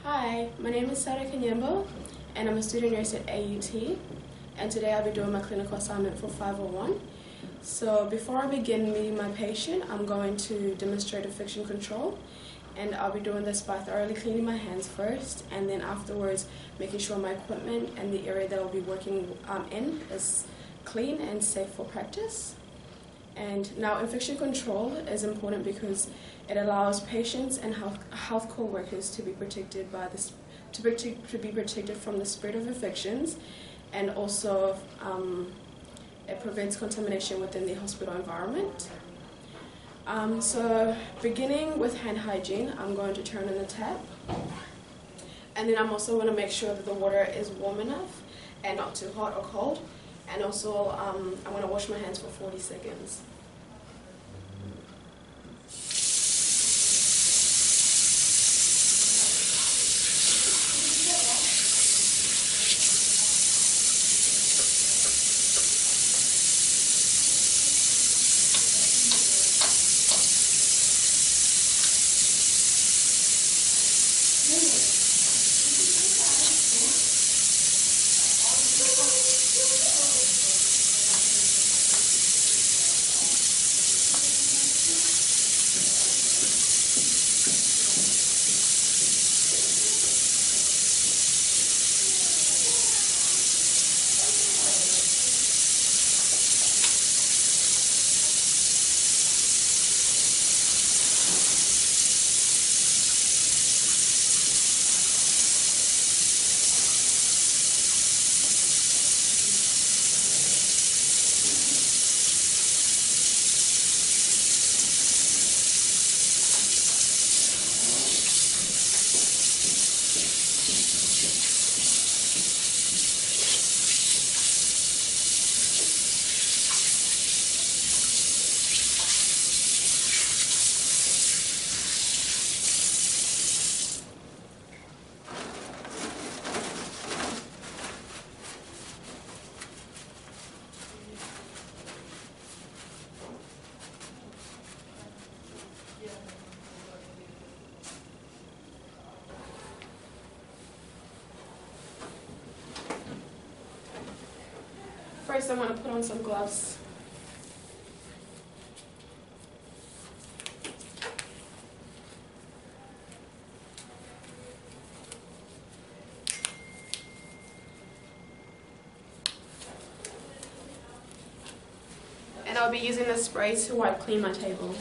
Hi, my name is Sauda Kanyambo, and I'm a student nurse at AUT, and today I'll be doing my clinical assignment for 501. So before I begin meeting my patient, I'm going to demonstrate infection control, and I'll be doing this by thoroughly cleaning my hands first, and then afterwards making sure my equipment and the area that I'll be working in is clean and safe for practice. And now infection control is important because it allows patients and healthcare workers to be protected by this, to be protected from the spread of infections, and also it prevents contamination within the hospital environment. So beginning with hand hygiene, I'm going to turn on the tap, and then I'm also going to make sure that the water is warm enough and not too hot or cold. And also, I'm going to wash my hands for 40 seconds. First, I'm going to put on some gloves. And I'll be using the spray to wipe clean my table.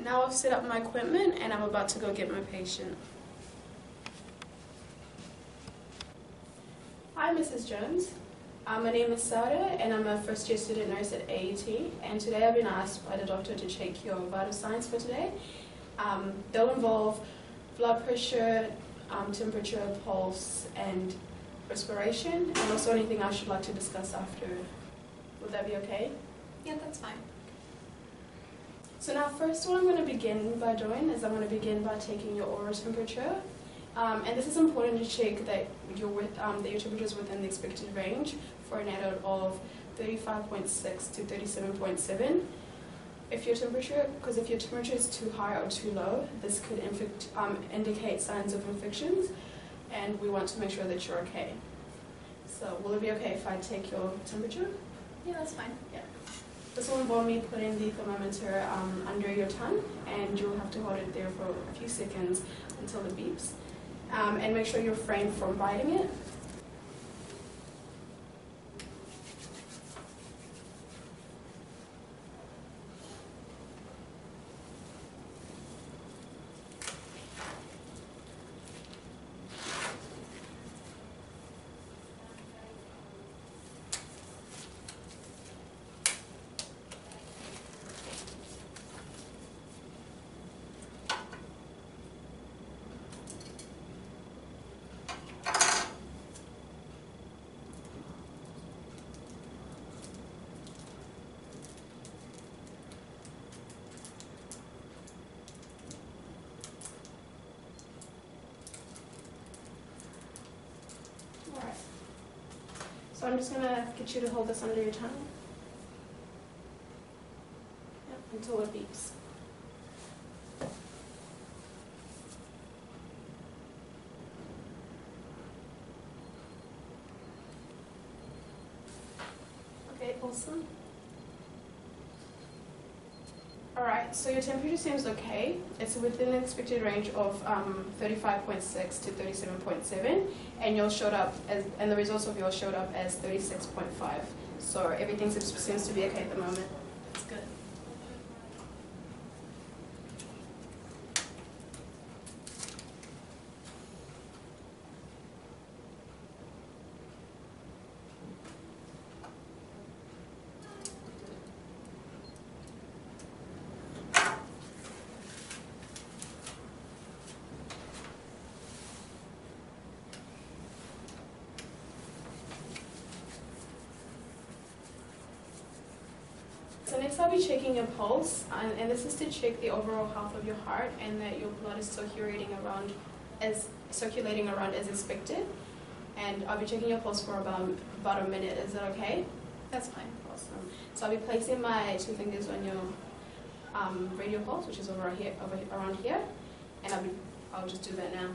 Now I've set up my equipment and I'm about to go get my patient. Hi, Mrs. Jones. My name is Sauda and I'm a first-year student nurse at AUT, and today I've been asked by the doctor to check your vital signs for today. They'll involve blood pressure, temperature, pulse, and respiration, and also anything else you'd like to discuss after. Would that be okay? Yeah, that's fine. So now first what I'm going to begin by doing is I'm going to begin by taking your oral temperature. And this is important to check that your temperature is within the expected range for an adult of 35.6 to 37.7. If your temperature is too high or too low, this could indicate signs of infections, and we want to make sure that you're okay. So will it be okay if I take your temperature? Yeah, that's fine. Yeah. This will involve me putting the thermometer under your tongue, and you'll have to hold it there for a few seconds until it beeps. And make sure you refrain from biting it. Alright. So I'm just going to get you to hold this under your tongue. Yep, until it beeps. Okay, awesome. Alright, so your temperature seems okay. It's within the expected range of 35.6 to 37.7, and yours showed up and the results of yours showed up as 36.5. So everything seems to be okay at the moment. That's good. So next I'll be checking your pulse, and this is to check the overall health of your heart and that your blood is circulating around as expected. And I'll be checking your pulse for about a minute. Is that okay? That's fine. Awesome. So I'll be placing my 2 fingers on your radial pulse, which is around here, and I'll just do that now.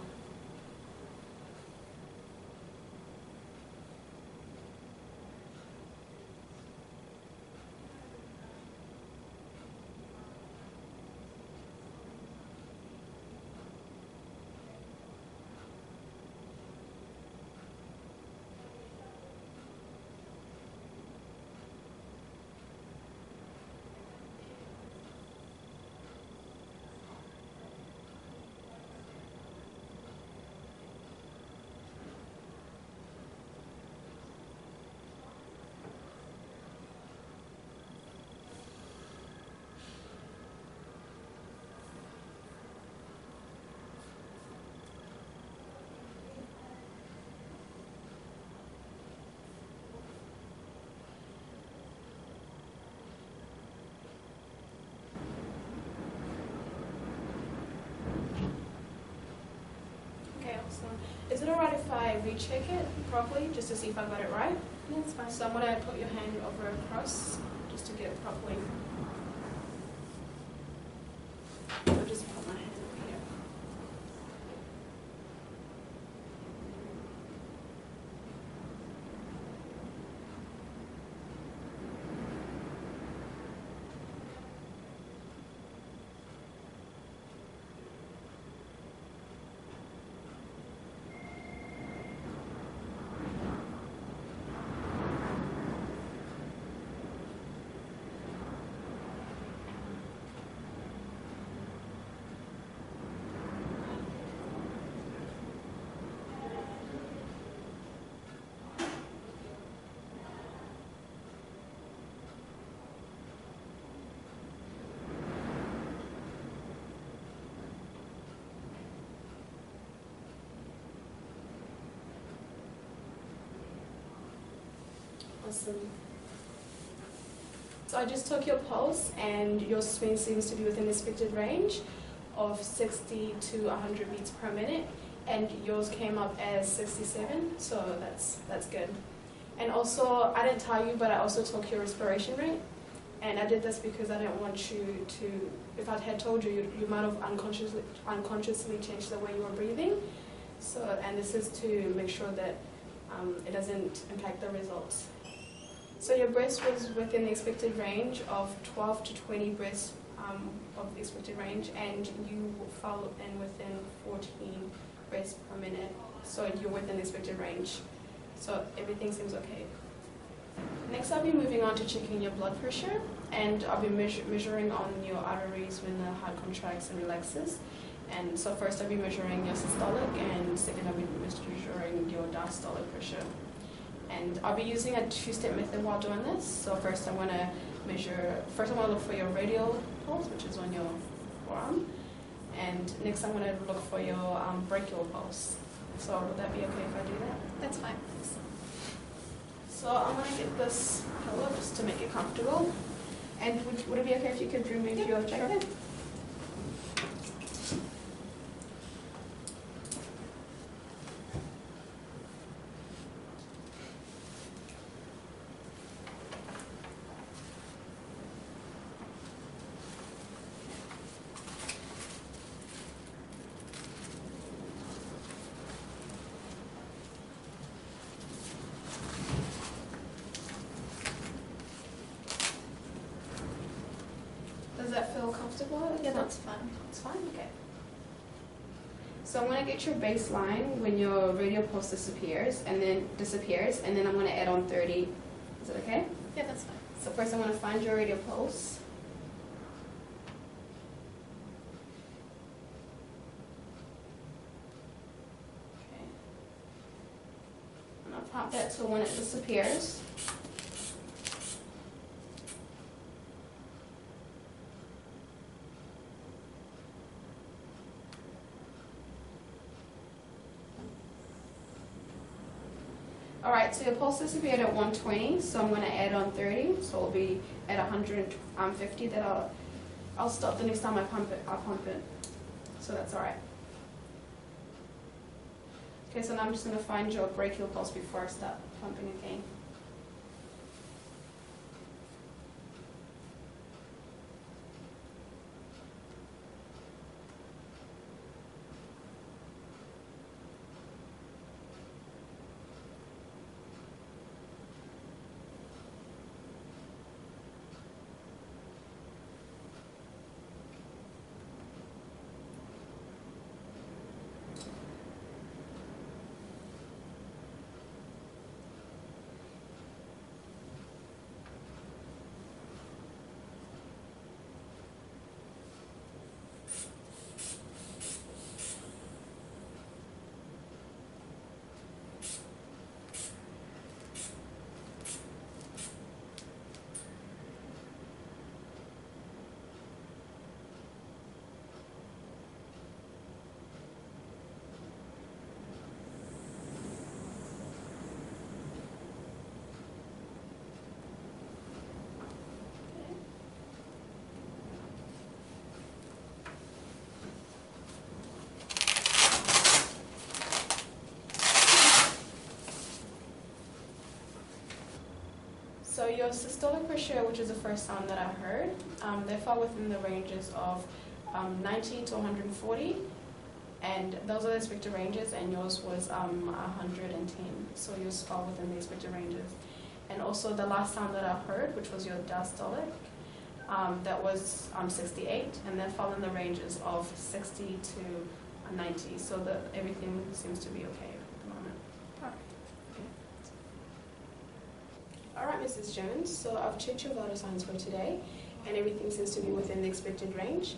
Is it alright if I recheck it properly just to see if I got it right? Yeah, that's fine. So I'm going to put your hand over across just to get it properly. I'll just put my hand over here. Awesome. So I just took your pulse, and your spin seems to be within the expected range of 60 to 100 beats per minute, and yours came up as 67, so that's good. And also, I didn't tell you, but I also took your respiration rate, and I did this because I didn't want you to, if I had told you, you might have unconsciously changed the way you were breathing. So, and this is to make sure that it doesn't impact the results. So your breath was within the expected range of 12 to 20 breaths of the expected range, and you fell in within 14 breaths per minute. So you're within the expected range. So everything seems okay. Next, I'll be moving on to checking your blood pressure, and I'll be measuring on your arteries when the heart contracts and relaxes. And so first I'll be measuring your systolic, and second I'll be measuring your diastolic pressure. And I'll be using a two-step method while doing this. So first I want to look for your radial pulse, which is on your forearm. And next I'm going to look for your brachial pulse. So would that be okay if I do that? That's fine. So I'm going to get this pillow just to make it comfortable. And would it be okay if you could remove your jacket? Does that feel comfortable? Yeah, that's fine. It's fine, okay. So I'm going to get your baseline when your radial pulse disappears, and then I'm going to add on 30. Is it okay? Yeah, that's fine. So first I'm going to find your radial pulse. Okay. And I'll pop that so when it disappears. Alright, so your pulse disappeared at 120, so I'm going to add on 30, so it'll be at 150 that I'll stop the next time I'll pump it. So that's alright. Okay, so now I'm just going to find your brachial pulse before I start pumping again. So your systolic pressure, which is the first sound that I heard, they fall within the ranges of 90 to 140, and those are the expected ranges, and yours was 110, so yours fall within the expected ranges. And also the last sound that I heard, which was your diastolic, that was 68, and that fell in the ranges of 60 to 90, so everything seems to be okay at the moment. Alright, Mrs. Jones, so I've checked your vital signs for today, and everything seems to be within the expected range.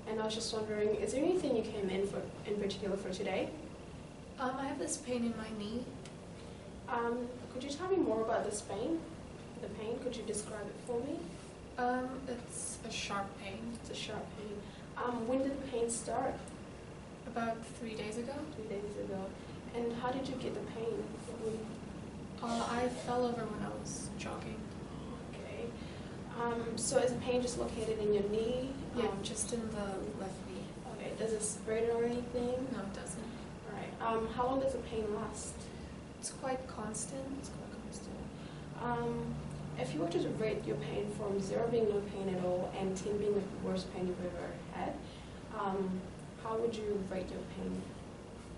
And I was just wondering, is there anything you came in particular for today? I have this pain in my knee. Could you tell me more about this pain? The pain, could you describe it for me? It's a sharp pain. It's a sharp pain. When did the pain start? About 3 days ago. 3 days ago. And how did you get the pain? I fell over when I was jogging. Okay. So is the pain just located in your knee? Yeah, just in the left knee. Okay. Does it spread or anything? No, it doesn't. All right. How long does the pain last? It's quite constant. It's quite constant. If you were to rate your pain from 0 being no pain at all and 10 being the worst pain you've ever had, how would you rate your pain?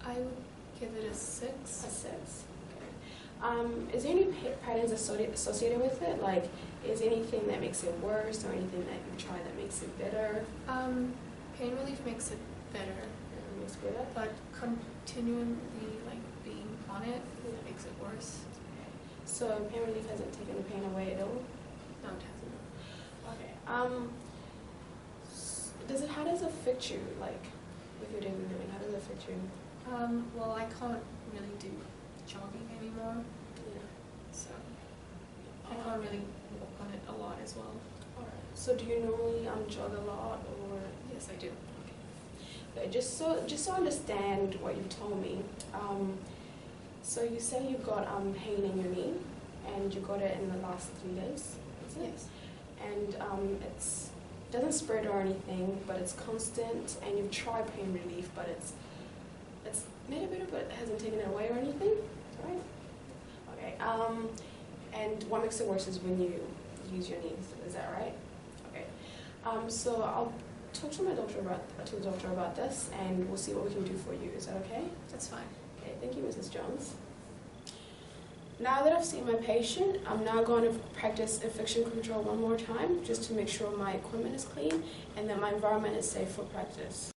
I would give it a 6. A 6. Okay. Is there any patterns associated with it? Like, is there anything that makes it worse or anything that you try that makes it better? Pain relief makes it better, Makes it better? but continually being on it makes it worse. So pain relief hasn't taken the pain away at all? No, it hasn't. Okay. How does it affect you, like, with your daily living? How does it affect you? Well, I can't really do jogging anymore, Yeah. so I can't really walk on it a lot as well. Alright. So do you normally jog a lot, or? Yes, I do. Okay, just so I understand what you've told me. So you say you got pain in your knee, and you got it in the last 3 days. Is it? Yes. And doesn't spread or anything, but it's constant, and you've tried pain relief, but it's made it better, but it hasn't taken it away or anything, right? Okay. And what makes it worse is when you use your knees. Is that right? Okay. So I'll talk to the doctor about this, and we'll see what we can do for you. Is that okay? That's fine. Okay. Thank you, Mrs. Jones. Now that I've seen my patient, I'm now going to practice infection control one more time, just to make sure my equipment is clean and that my environment is safe for practice.